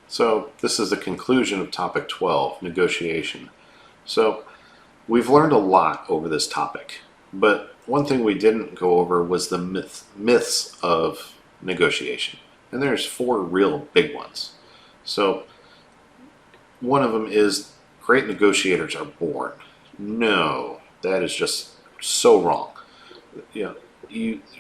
So this is the conclusion of topic 12, negotiation. So we've learned a lot over this topic, but one thing we didn't go over was the myths of negotiation. And there's four real big ones. So one of them is great negotiators are born. No, that is just so wrong. You know,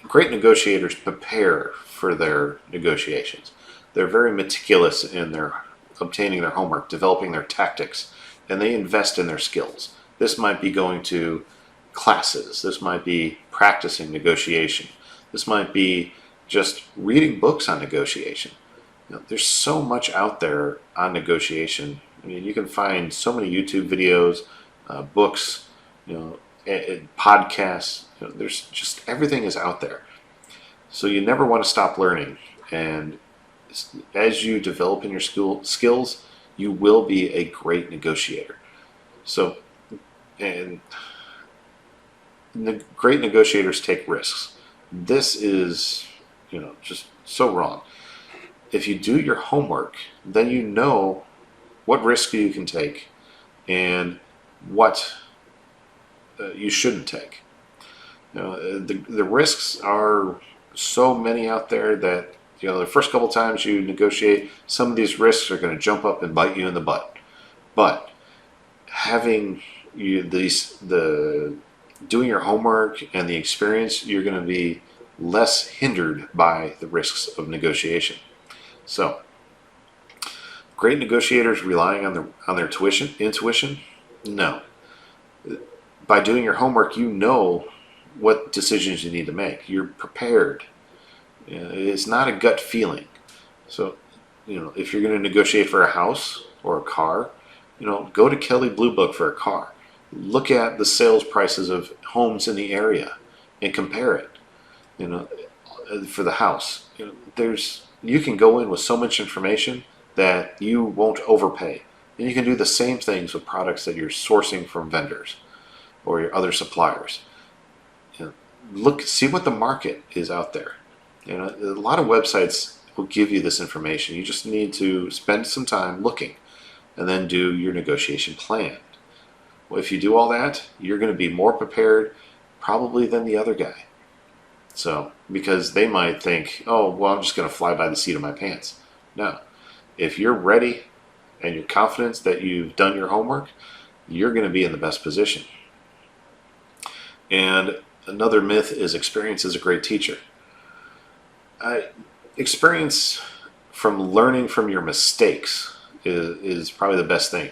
great negotiators prepare for their negotiations. They're very meticulous in their obtaining their homework, developing their tactics, and they invest in their skills. This might be going to classes. This might be practicing negotiation. This might be just reading books on negotiation. There's so much out there on negotiation. I mean, you can find so many YouTube videos, books, podcasts. There's just everything is out there. So you never want to stop learning. And as you develop in your skills, you will be a great negotiator. So, and great negotiators take risks. This is, just so wrong. If you do your homework, then you know what risk you can take and what you shouldn't take. The risks are so many out there that the first couple times you negotiate, some of these risks are going to jump up and bite you in the butt. But having doing your homework and the experience, you're going to be less hindered by the risks of negotiation. So, great negotiators relying on their intuition? No. By doing your homework, you know what decisions you need to make. You're prepared. It's not a gut feeling. So, if you're going to negotiate for a house or a car, go to Kelley Blue Book for a car. Look at the sales prices of homes in the area and compare it. For the house, you can go in with so much information that you won't overpay. And you can do the same things with products that you're sourcing from vendors or your other suppliers. See what the market is out there. A lot of websites will give you this information. You just need to spend some time looking and then do your negotiation plan. Well, if you do all that, you're going to be more prepared probably than the other guy. So, because they might think, oh, well, I'm just going to fly by the seat of my pants. No. If you're ready and you're confident that you've done your homework, you're going to be in the best position. And another myth is experience is a great teacher. Experience from learning from your mistakes is probably the best thing.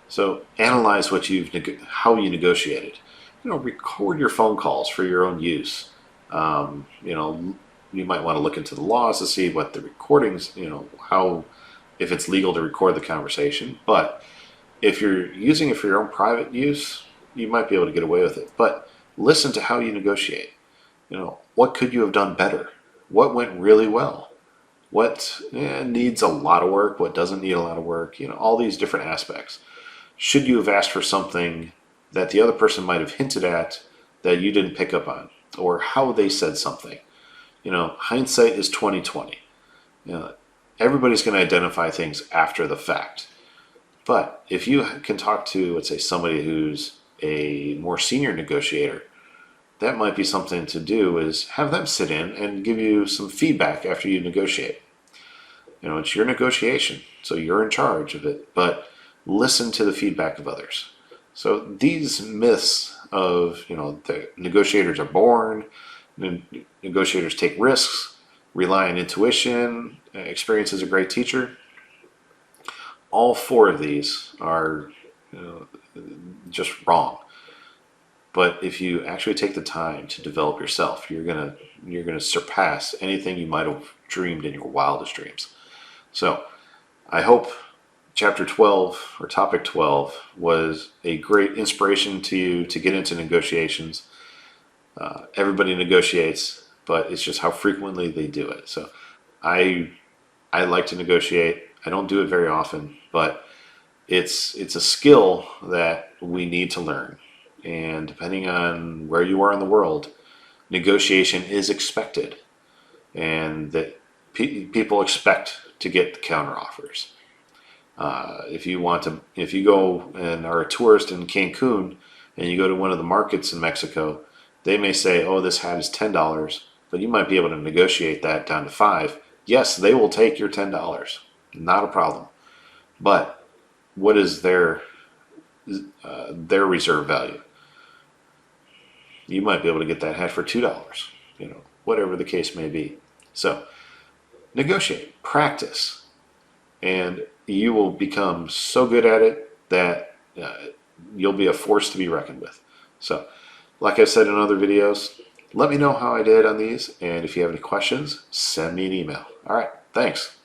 So analyze how you negotiated. Record your phone calls for your own use. You might want to look into the laws to see what the recordings, if it's legal to record the conversation. But if you're using it for your own private use, you might be able to get away with it. But listen to how you negotiate. What could you have done better? What went really well? What needs a lot of work? What doesn't need a lot of work? All these different aspects. Should you have asked for something that the other person might have hinted at that you didn't pick up on? Or how they said something. Hindsight is 20/20. Everybody's going to identify things after the fact. But if you can talk to, let's say, somebody who's a more senior negotiator, that might be something to do is have them sit in and give you some feedback after you negotiate. It's your negotiation, so you're in charge of it, but listen to the feedback of others. So these myths of, the negotiators are born, negotiators take risks, rely on intuition, experience is a great teacher. All four of these are just wrong. But if you actually take the time to develop yourself, you're gonna surpass anything you might have dreamed in your wildest dreams. So I hope Chapter 12 or Topic 12 was a great inspiration to you to get into negotiations. Everybody negotiates, but it's just how frequently they do it. So I like to negotiate. I don't do it very often, but it's a skill that we need to learn. And depending on where you are in the world, negotiation is expected, and that people expect to get the counteroffers. If you go and are a tourist in Cancun and you go to one of the markets in Mexico, they may say, "Oh, this hat is $10," but you might be able to negotiate that down to 5. Yes, they will take your $10, not a problem. But what is their reserve value? You might be able to get that hat for $2, whatever the case may be. So negotiate, practice, and you will become so good at it that you'll be a force to be reckoned with. So, like I've said in other videos, let me know how I did on these, and if you have any questions, send me an email. All right, thanks.